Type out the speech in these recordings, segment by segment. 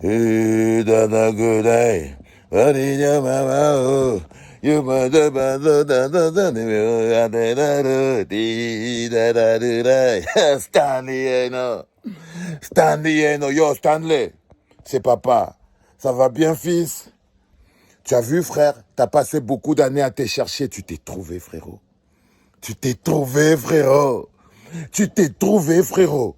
Da da good day. You Stanley Eno. Stanley Eno. Yo, Stanley. C'est papa. Ça va bien, fils? Tu as vu, frère? T'as passé beaucoup d'années à te chercher. Tu t'es trouvé, frérot. Tu t'es trouvé, frérot. Tu t'es trouvé, frérot.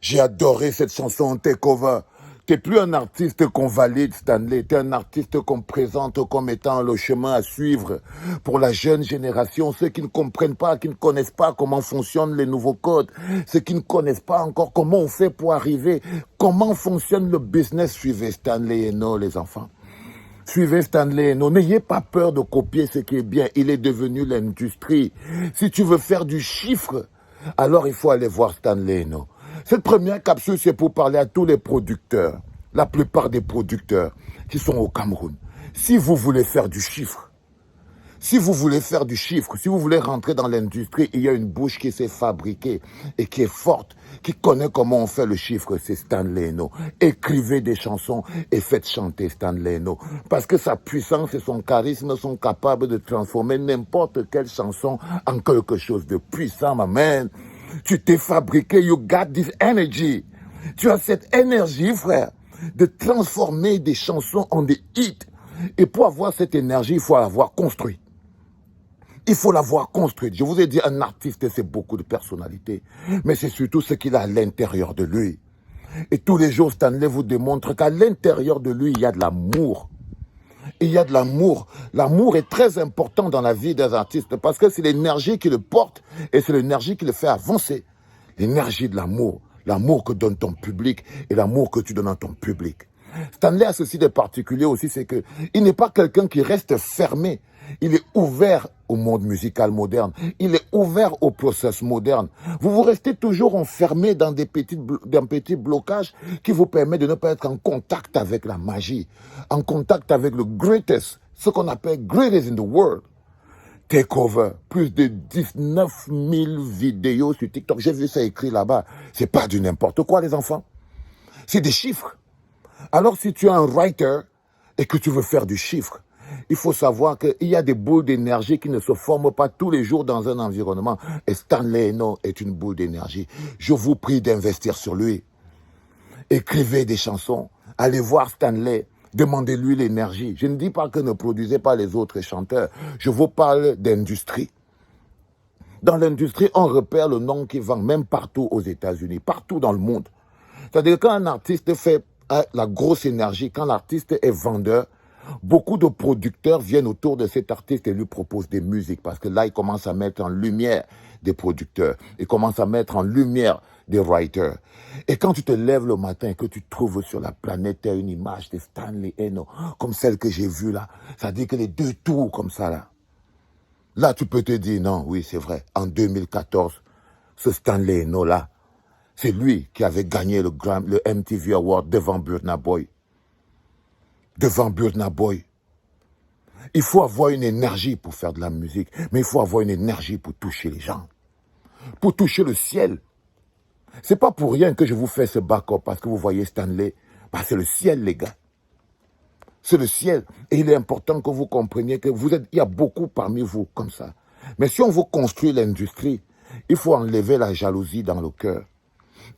J'ai adoré cette chanson Takeover. T'es plus un artiste qu'on valide, Stanley. T'es un artiste qu'on présente comme étant le chemin à suivre pour la jeune génération. Ceux qui ne comprennent pas, qui ne connaissent pas comment fonctionnent les nouveaux codes. Ceux qui ne connaissent pas encore comment on fait pour arriver. Comment fonctionne le business. Suivez Stanley Eno, les enfants. Suivez Stanley Eno. N'ayez pas peur de copier ce qui est bien. Il est devenu l'industrie. Si tu veux faire du chiffre, alors il faut aller voir Stanley Eno. Cette première capsule, c'est pour parler à tous les producteurs, la plupart des producteurs qui sont au Cameroun. Si vous voulez faire du chiffre, si vous voulez rentrer dans l'industrie, il y a une bouche qui s'est fabriquée et qui est forte, qui connaît comment on fait le chiffre, c'est Stanley Eno. Écrivez des chansons et faites chanter Stanley Eno. Parce que sa puissance et son charisme sont capables de transformer n'importe quelle chanson en quelque chose de puissant, ma man. Tu t'es fabriqué, you got this energy. Tu as cette énergie, frère, de transformer des chansons en des hits. Et pour avoir cette énergie, il faut l'avoir construite. Il faut l'avoir construite. Je vous ai dit, un artiste, c'est beaucoup de personnalité. Mais c'est surtout ce qu'il a à l'intérieur de lui. Et tous les jours, Stanley vous démontre qu'à l'intérieur de lui, il y a de l'amour. Il y a de l'amour. L'amour est très important dans la vie des artistes parce que c'est l'énergie qui le porte et c'est l'énergie qui le fait avancer. L'énergie de l'amour. L'amour que donne ton public et l'amour que tu donnes à ton public. Stanley a ceci de particulier aussi, c'est que il n'est pas quelqu'un qui reste fermé. Il est ouvert au monde musical moderne. Il est ouvert au process moderne. Vous restez toujours enfermé dans des petits blocages qui vous permettent de ne pas être en contact avec la magie, en contact avec le greatest, ce qu'on appelle greatest in the world. Takeover, plus de 19 000 vidéos sur TikTok. J'ai vu ça écrit là-bas. C'est pas du n'importe quoi, les enfants. C'est des chiffres. Alors, si tu es un writer et que tu veux faire du chiffre, il faut savoir qu'il y a des boules d'énergie qui ne se forment pas tous les jours dans un environnement. Et Stanley Eno est une boule d'énergie. Je vous prie d'investir sur lui. Écrivez des chansons. Allez voir Stanley. Demandez-lui l'énergie. Je ne dis pas que ne produisez pas les autres chanteurs. Je vous parle d'industrie. Dans l'industrie, on repère le nom qui vend même partout aux États-Unis, partout dans le monde. C'est-à-dire quand un artiste fait la grosse énergie, quand l'artiste est vendeur, beaucoup de producteurs viennent autour de cet artiste et lui proposent des musiques parce que là, il commence à mettre en lumière des producteurs. Il commence à mettre en lumière des writers. Et quand tu te lèves le matin et que tu trouves sur la planète une image de Stanley Eno, comme celle que j'ai vue là, ça dit que les deux tours comme ça là. Là, tu peux te dire, non, oui, c'est vrai. En 2014, ce Stanley Eno là, c'est lui qui avait gagné le MTV Award devant Burna Boy. Devant Burna Boy. Il faut avoir une énergie pour faire de la musique, mais il faut avoir une énergie pour toucher les gens, pour toucher le ciel. C'est pas pour rien que je vous fais ce back-up parce que vous voyez Stanley. Bah, c'est le ciel, les gars. C'est le ciel. Et il est important que vous compreniez que il y a beaucoup parmi vous comme ça. Mais si on veut construire l'industrie, il faut enlever la jalousie dans le cœur.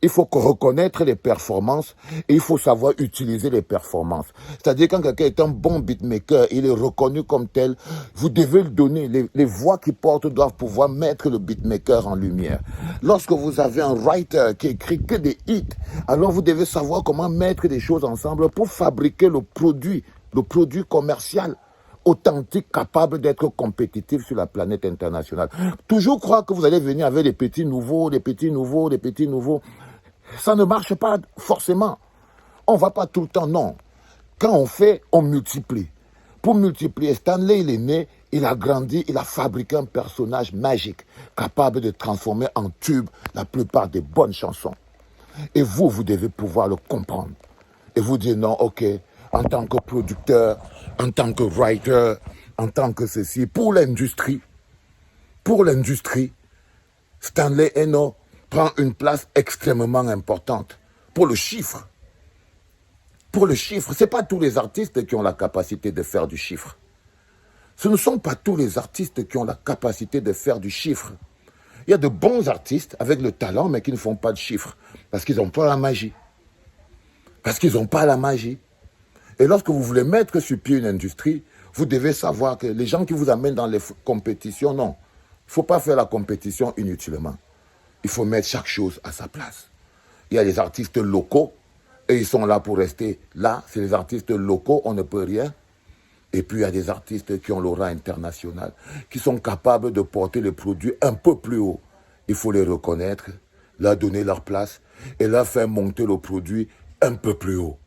Il faut reconnaître les performances et il faut savoir utiliser les performances. C'est-à-dire quand quelqu'un est un bon beatmaker, il est reconnu comme tel, vous devez le donner. Les voix qui portent doivent pouvoir mettre le beatmaker en lumière. Lorsque vous avez un writer qui écrit que des hits, alors vous devez savoir comment mettre des choses ensemble pour fabriquer le produit commercial authentique, capable d'être compétitif sur la planète internationale. Toujours croire que vous allez venir avec des petits nouveaux. Ça ne marche pas forcément. On ne va pas tout le temps, non. Quand on fait, on multiplie. Pour multiplier, Stanley, il est né, il a grandi, il a fabriqué un personnage magique, capable de transformer en tube la plupart des bonnes chansons. Et vous devez pouvoir le comprendre. Et vous dire non, ok, en tant que producteur, en tant que writer, en tant que ceci, pour l'industrie, Stanley Eno prend une place extrêmement importante pour le chiffre. pour le chiffre. Ce n'est pas tous les artistes qui ont la capacité de faire du chiffre. Ce ne sont pas tous les artistes qui ont la capacité de faire du chiffre. Il y a de bons artistes avec le talent, mais qui ne font pas de chiffre. Parce qu'ils n'ont pas la magie. Parce qu'ils n'ont pas la magie. Et lorsque vous voulez mettre sur pied une industrie, vous devez savoir que les gens qui vous amènent dans les compétitions, non. Il ne faut pas faire la compétition inutilement. Il faut mettre chaque chose à sa place. Il y a les artistes locaux, et ils sont là pour rester là. C'est les artistes locaux, on ne peut rien. Et puis il y a des artistes qui ont l'aura international, qui sont capables de porter les produits un peu plus haut. Il faut les reconnaître, leur donner leur place et leur faire monter le produit un peu plus haut.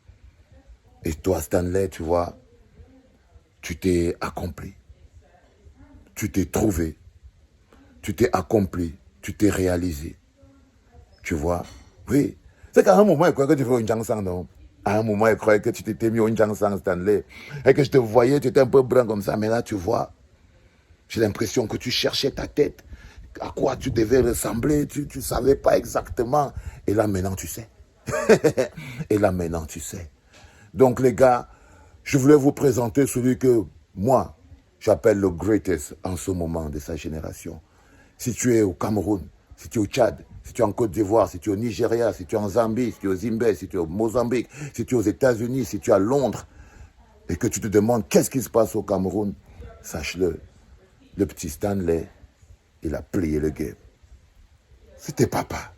Et toi, Stanley, tu vois, tu t'es accompli. Tu t'es trouvé. Tu t'es accompli. Tu t'es réalisé. Tu vois? Oui. C'est qu'à un moment, il croyait que tu fais une chanson, non? À un moment, il croyait que tu t'étais mis une chanson, Stanley. Et que je te voyais, tu étais un peu brun comme ça. Mais là, tu vois, j'ai l'impression que tu cherchais ta tête. À quoi tu devais ressembler. Tu ne savais pas exactement. Et là, maintenant, tu sais. Et là, maintenant, tu sais. Donc, les gars, je voulais vous présenter celui que moi, j'appelle le greatest en ce moment de sa génération. Si tu es au Cameroun, si tu es au Tchad, si tu es en Côte d'Ivoire, si tu es au Nigeria, si tu es en Zambie, si tu es au Zimbabwe, si tu es au Mozambique, si tu es aux États-Unis, si tu es à Londres, et que tu te demandes qu'est-ce qui se passe au Cameroun, sache-le, le petit Stanley, il a plié le game. C'était papa.